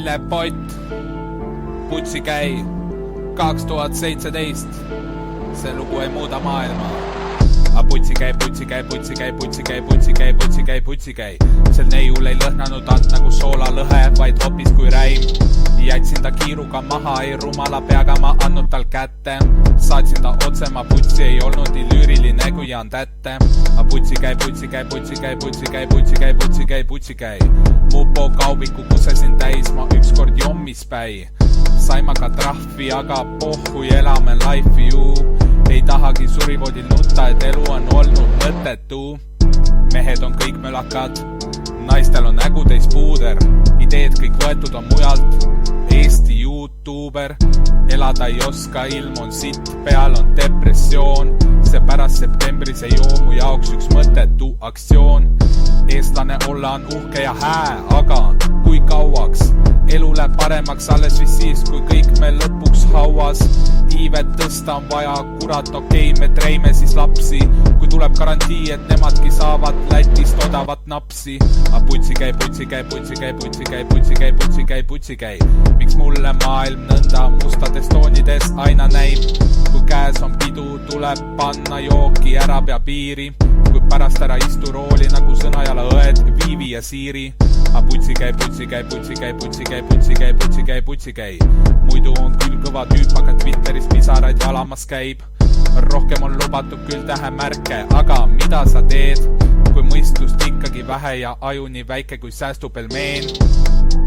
lillepott, Putsikäi 2017. See lugu ei muuda maailma. Putsikäi. Sel neiul ei lõhnanud alt nagu soolalõhe, vaid hoopis kui räim. Jätsin ta kiiruga maha, ei rumala peaga ma andnud tal kätte. Saatsin ta otse, ma putsi ei olnud nii lüüriline kui Jan Tätte. Putsikäi. Mupo kaubiku kusesin täis, ma ükskord jommis päi. Saima ka trahvi, aga pohhui elame life'i ju. Ei tahagi surivoodil nutta, et elu on olnud mõttetu. Mehed on kõik mölakad, naistel on nägu täis puuder. Ideed kõik võetud on mujalt, Eesti YouTuber. Elada ei oska, ilm on sitt, peal on depressioon. See pärast septembris ei joo mu jaoks üks mõttetu aktsioon. Eestlane olla on uhke ja hää, aga kui kauaks? Elu läheb paremaks alles vist siis, kui kõik me lõpuks hauas. Iivet tõsta on vaja, kurat okei, me treime siis lapsi. Kui tuleb garantii, et nemadki saavad Lätist odavat napsi. Putsikäi. Miks mulle maailm nõnda mustades toonides aina näib? Kui käes on pidu, tuleb panna jooki ära pea piiri. Kui pärast ära istu rooli nagu sõnajala õed, Viivi ja Siiri. Putsikäi. Muidu on küll kõva tüüp, aga Twitteris pisaraid valamas käib. Rohkem on lubatud küll tähemärke, aga mida sa teed, kui mõistust ikkagi vähe ja aju nii väike kui säästupelmeen?